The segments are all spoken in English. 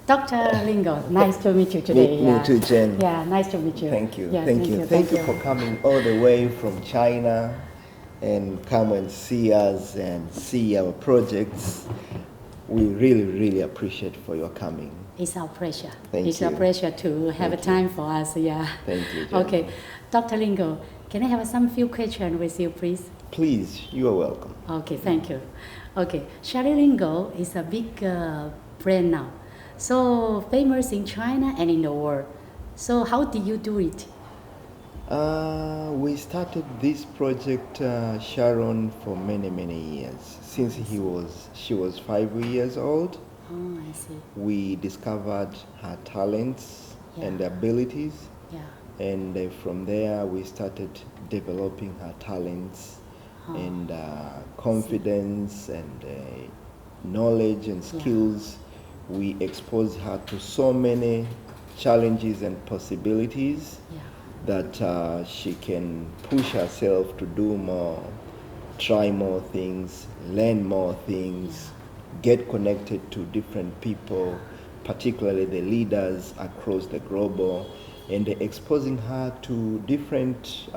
Dr. Ringo, nice to meet you today. Me too, Zhen. Yeah, nice to meet you. Thank you. Yeah, Thank you for coming all the way from China and come and see us and see our projects. We really appreciate for your coming. It's our pleasure. Thank it's you. a pleasure to have a time for us. Yeah. Thank you, Zhen. Okay, Dr. Ringo, can I have some few questions with you, please? Please, you are welcome. Okay, thank you. Okay, Shari Ringo is a big brand now, so famous in China and in the world. So how did you do it? We started this project, Sharon, for many years. Since she was 5 years old. Oh, I see. We discovered her talents and abilities. Yeah. And from there, we started developing her talents and confidence and knowledge and skills. We exposed her to so many challenges and possibilities that she can push herself to do more, try more things, learn more things, get connected to different people, particularly the leaders across the global, and exposing her to different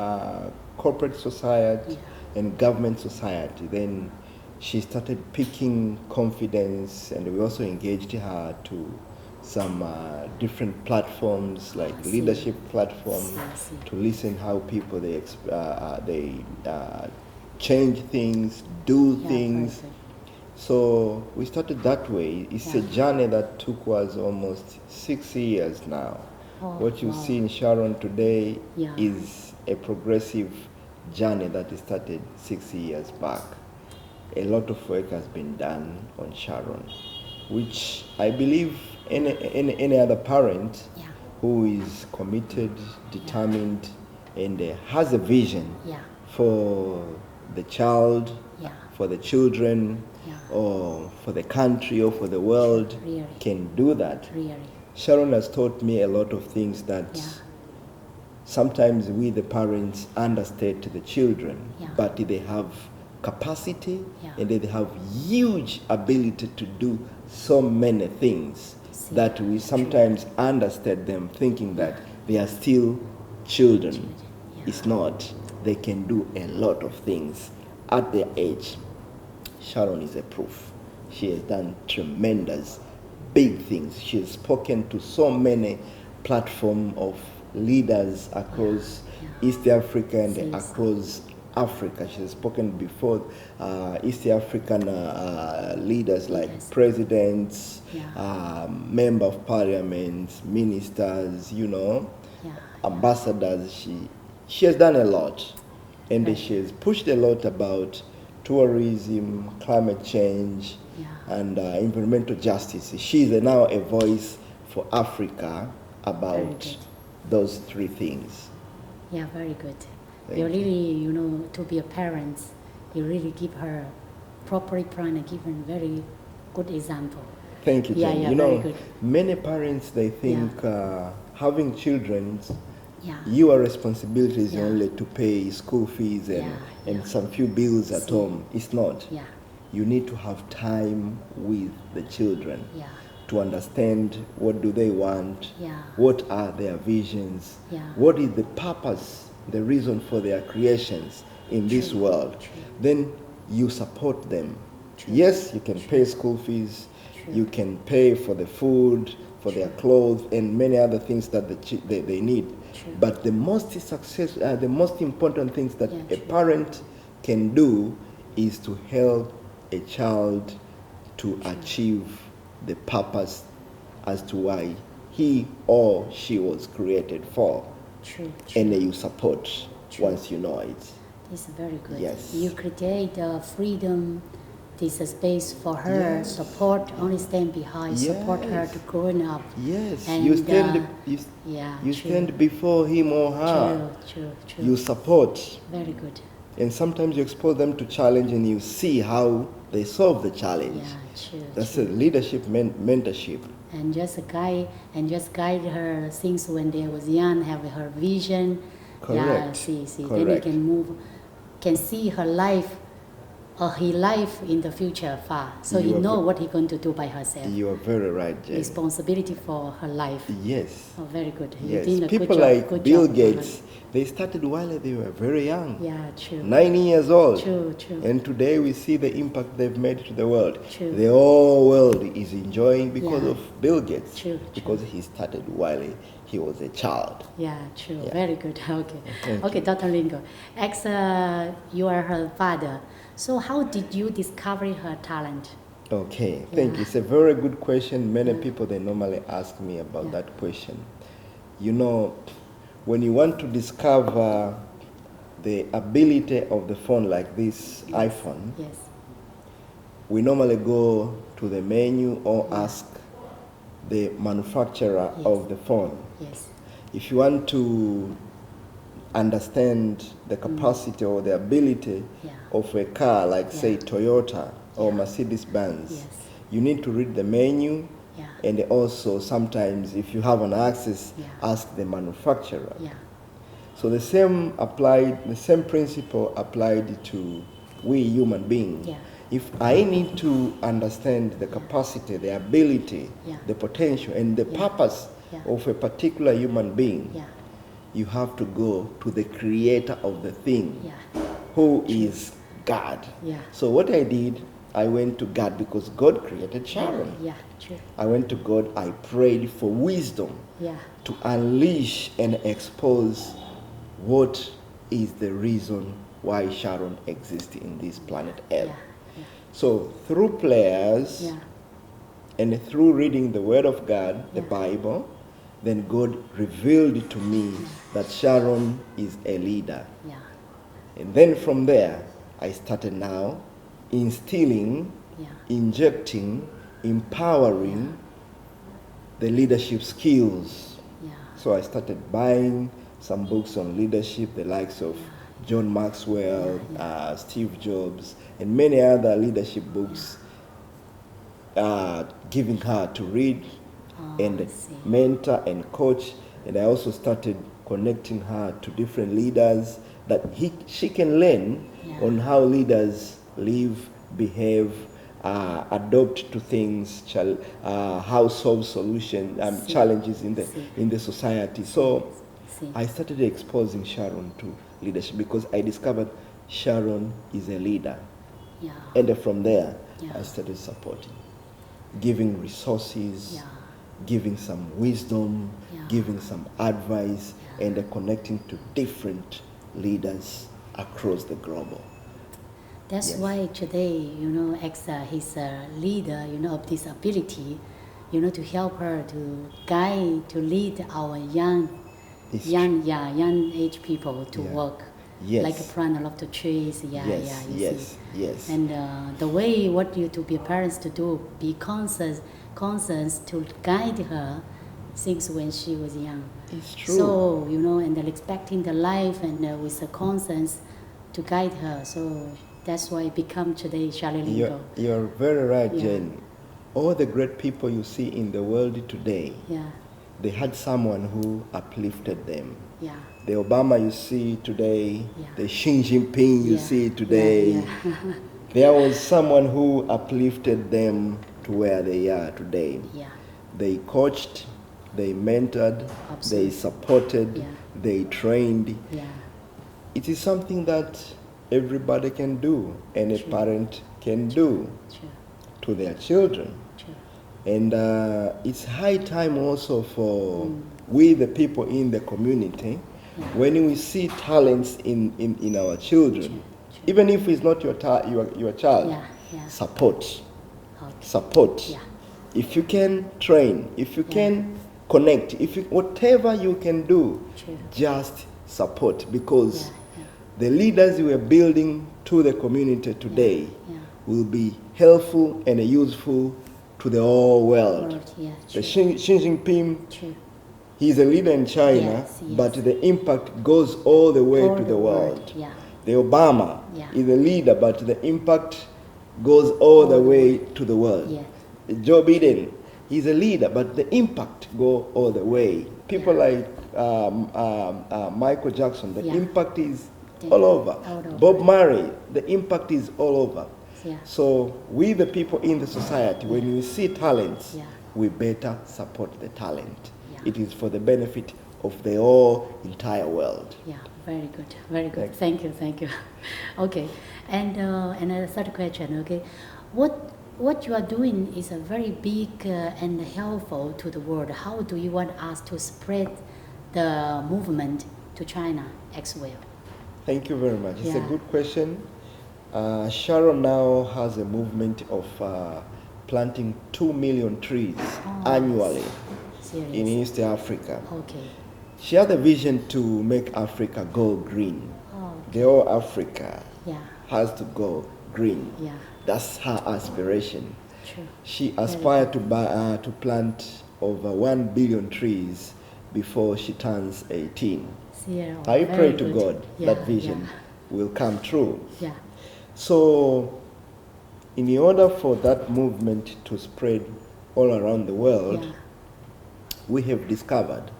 corporate society and government society. Then she started picking confidence, and we also engaged her to some different platforms like leadership platforms to listen how people they change things, do things. Perfect. So we started that way. It's a journey that took us almost 6 years now. What you see in Sharon today is a progressive journey that started 6 years back. A lot of work has been done on Sharon, which I believe any other parent who is committed, determined, and has a vision for the child, for the children, or for the country or for the world can do that. Sharon has taught me a lot of things that sometimes we the parents understate to the children, but they have capacity and they have huge ability to do so many things that we sometimes understate them, thinking that they are still children. It's not. They can do a lot of things at their age. Sharon is a proof. She has done tremendous big things. She has spoken to so many platforms of leaders across East Africa and across Africa. She has spoken before East African leaders like presidents, member of parliaments, ministers, ambassadors. She has done a lot, and she has pushed a lot about tourism, climate change, and environmental justice. She is now a voice for Africa about those three things. Yeah, very good. You really, to be a parent, you really give her proper plan and give her a very good example. Thank you, Jen. Very good. Many parents, they think having children, your responsibility is only to pay school fees and some few bills at home. It's not. You need to have time with the children to understand what do they want, what are their visions, what is the purpose, the reason for their creations in this world. Then you support them. Yes, you can pay school fees, you can pay for the food, for their clothes, and many other things that they need. But the most important things that a parent can do is to help a child to achieve the purpose as to why he or she was created for. And you support once you know it. It's very good. Yes. You create freedom, this space for her, support, only stand behind, support her to growing up. Yes, and, you stand before him or her. True. You support. Very good. And sometimes you expose them to challenge and you see how they solve the challenge. That's a leadership mentorship. And just guide her since when they was young, have her vision. Correct. Then you can see her life her life in the future far. So he know what he going to do by herself. You are very right, Jen. Responsibility for her life. Yes. Oh, very good. Yes. You did a People good job, like good Bill job Gates, they started while they were very young. Yeah, true. 9 years old. True, true. And today we see the impact they've made to the world. True. The whole world is enjoying because of Bill Gates. True, because he started while he was a child. Yeah, true. Yeah. Very good. Okay, Dr. Ringo, as you are her father, so how did you discover her talent? Okay, thank you. It's a very good question. Many people, they normally ask me about that question. You know, when you want to discover the ability of the phone like this iPhone, we normally go to the menu or ask the manufacturer of the phone. If you want to understand the capacity or the ability of a car, like say Toyota or Mercedes-Benz, you need to read the menu, and also sometimes if you have an access, ask the manufacturer. So the same principle applied to we human beings. If I need to understand the capacity, the ability, the potential, and the purpose of a particular human being, you have to go to the creator of the thing, who is God. So what I did, I went to God because God created Sharon. I went to God, I prayed for wisdom to unleash and expose what is the reason why Sharon exists in this planet Earth. So through prayers and through reading the Word of God, the Bible, then God revealed to me that Sharon is a leader. And then from there, I started now instilling, injecting, empowering the leadership skills. So I started buying some books on leadership, the likes of John Maxwell, Steve Jobs, and many other leadership books, giving her to read and mentor and coach. And I also started connecting her to different leaders that she can learn on how leaders live, behave, adopt to things, how solve challenges in the society. So I started exposing Sharon to leadership because I discovered Sharon is a leader. And from there, I started supporting, giving resources, giving some wisdom, giving some advice, and connecting to different leaders across the globe. That's why today, as his leader, of this ability, to help her, to guide, to lead our young age people to work. Like plant a lot of trees, yes. And the way what you to be parents to do, be conscious to guide her since when she was young. It's true. So and then expecting the life and with the conscience to guide her. So that's why it become today Charlie Ringo. You're very right, Jen. All the great people you see in the world today, they had someone who uplifted them. The Obama you see today, the Xi Jinping you see today, there was someone who uplifted them to where they are today. They coached, they mentored, they supported, they trained. It is something that everybody can do, and a parent can do to their children. And it's high time also for we, the people in the community, when we see talents in our children, even if it's not your child, support. If you can train, if you can connect, whatever you can do, just support, because the leaders we are building to the community today will be helpful and useful to the whole world. The Xi Jinping, he's a leader in China, but the impact goes all the way to the world. The Obama is a leader, but the impact goes all the way to the world. Joe Biden, he's a leader, but the impact goes all the way. People like Michael Jackson, the impact is all over. Bob Marley, the impact is all over. Yeah. So we, the people in the society, when we see talents, yeah. we better support the talent. Yeah. It is for the benefit of the whole entire world. Yeah, very good, very good. Thank you. Okay, and a third question. Okay, what you are doing is a very big and helpful to the world. How do you want us to spread the movement to China as well? Thank you very much. It's a good question. Sharon now has a movement of planting 2 million trees annually in East Africa. Okay. She had a vision to make Africa go green. Okay. The whole Africa has to go green. Yeah. That's her aspiration. True. She aspired to plant over 1 billion trees before she turns 18. I pray to God that vision will come true. Yeah. So, in order for that movement to spread all around the world, we have discovered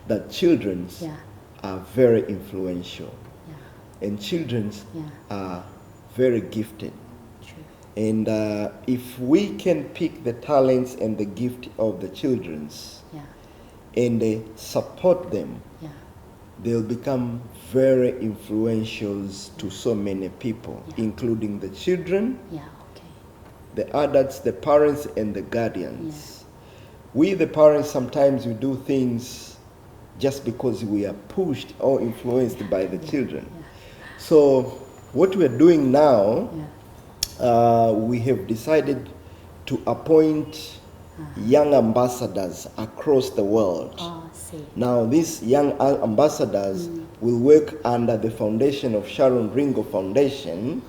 that children are very influential. And children are very gifted. True. And if we can pick the talents and the gift of the children and support them, they'll become very influential to so many people, including the children, the adults, the parents, and the guardians. We, the parents, sometimes we do things just because we are pushed or influenced by the children. So what we're doing now, we have decided to appoint young ambassadors across the world. Now these young ambassadors will work under the foundation of Sharon Ringo Foundation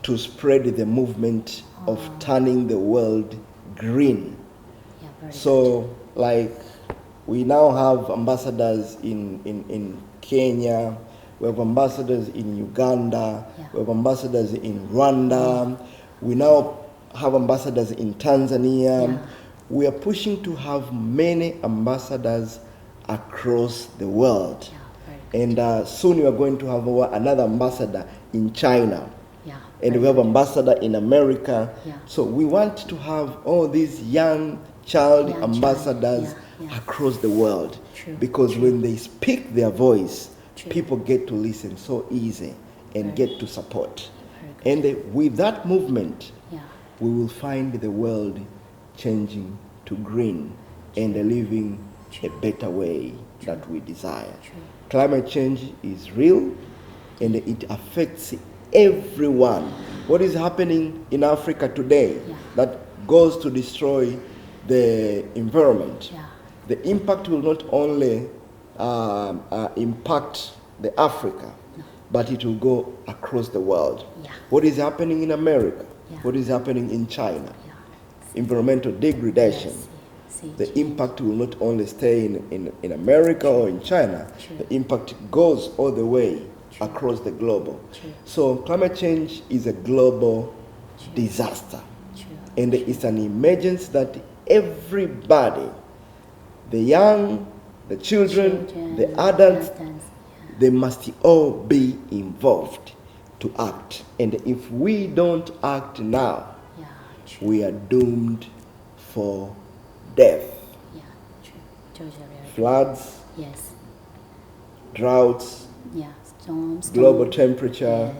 to spread the movement of turning the world green. So like we now have ambassadors in Kenya, we have ambassadors in Uganda, we have ambassadors in Rwanda, we now have ambassadors in Tanzania. We are pushing to have many ambassadors across the world. And soon we are going to have another ambassador in China. And we have ambassador in America. So we want to have all these young child ambassadors across the world. Because when they speak their voice, people get to listen so easy and get to support. And with that movement, we will find the world changing to green and living a better way that we desire. Climate change is real and it affects everyone. What is happening in Africa today that goes to destroy the environment, the impact will not only impact the Africa, but it will go across the world. What is happening in America? What is happening in China? Environmental degradation. The impact will not only stay in America or in China, the impact goes all the way across the globe. So climate change is a global disaster. And it's an emergency that everybody, the young, the children, the adults, they must all be involved to act. And if we don't act now, we are doomed for death. Floods, droughts, storms, global temperature,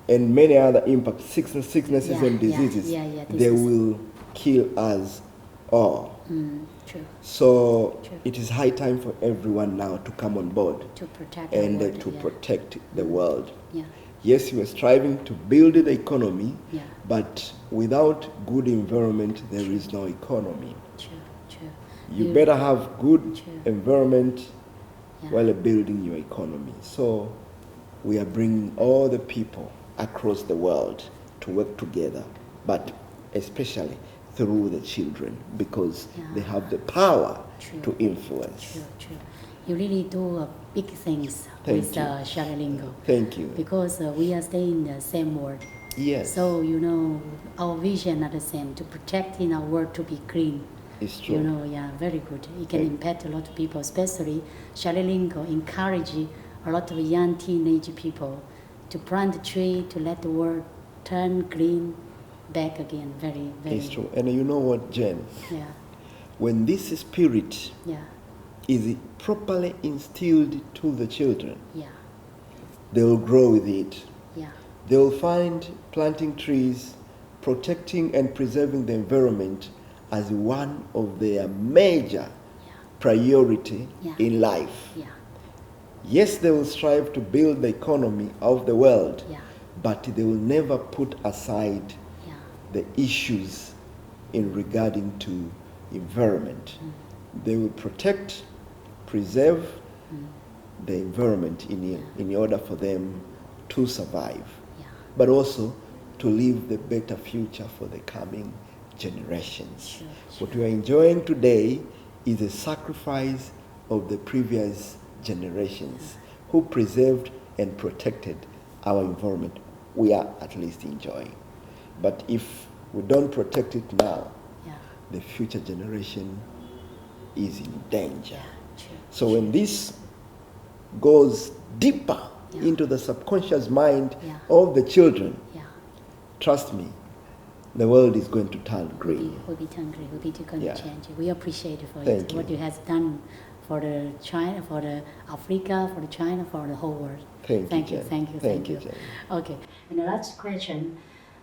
and many other impacts, sicknesses and diseases, they will kill us all. So it is high time for everyone now to come on board to protect protect the world. Yes, we are striving to build the economy, but without good environment, there is no economy. You better have good environment while building your economy. So we are bringing all the people across the world to work together, but especially through the children, because they have the power to influence. You really do big things with Sharon Ringo. Thank you. Because we are staying in the same world. Yes. So, our vision are the same, to protect in our world to be green. It's true. Very good. It can impact a lot of people, especially Sharon Ringo encourage a lot of young teenage people to plant a tree to let the world turn green back again. Very, very. It's true. And you know what, Jen? Yeah. When this spirit Yeah. is properly instilled to the children, Yeah. they will grow with it. Yeah. They will find planting trees, protecting and preserving the environment as one of their major priority in life. Yeah. Yes, they will strive to build the economy of the world, Yeah. but they will never put aside the issues in regarding to environment. They will protect, preserve the environment in order for them to survive, but also to leave the better future for the coming generations. Sure. What we are enjoying today is a sacrifice of the previous generations who preserved and protected our environment. We are at least enjoying. But if we don't protect it now, the future generation is in danger. So when this goes deeper into the subconscious mind of the children, trust me, the world is going to turn green. Will be turn green. Will be going to change. We appreciate for Thank what you has done for the China, for the Africa, for the China, for the whole world. Thank you. Thank you. Okay. And the last question: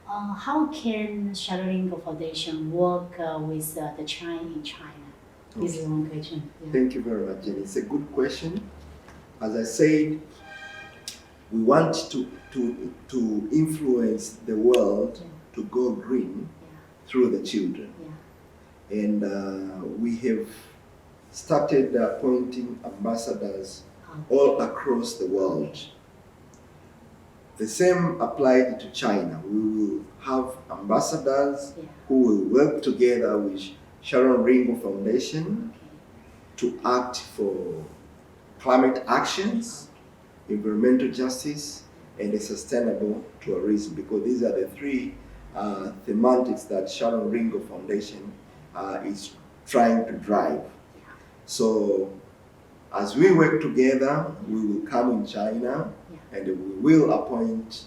how can Dr. Ringo Foundation work with the China in China? This is one question. Yeah. Thank you very much, Jenny. It's a good question. As I said, we want to influence the world to go green through the children. And we have started appointing ambassadors all across the world. The same applied to China. We will have ambassadors who will work together with Dr. Ringo Foundation to act for climate actions, environmental justice, and a sustainable tourism, because these are the three thematics that Dr. Ringo Foundation is trying to drive. So as we work together, we will come in China and we will appoint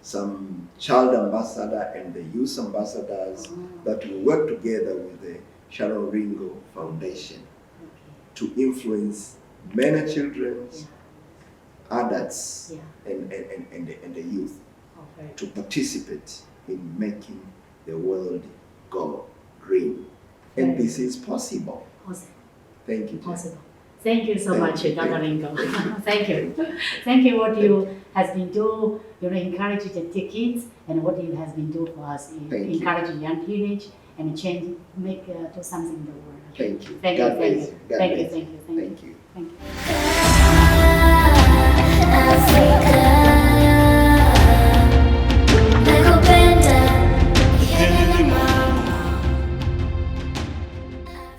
some child ambassador and the youth ambassadors that will work together with the Dr. Ringo Foundation to influence many children, adults, and the youth to participate in making the world go green. And this is possible. Thank you. Possible. Thank you so much, Dr. Ringo. Thank you. Thank you what you has been doing, encourage the kids, and what you has been doing for us, encouraging young teenage and change, do something in the world. Thank you. Thank you. Thank you. Thank you. Thank you. Thank you. Thank you.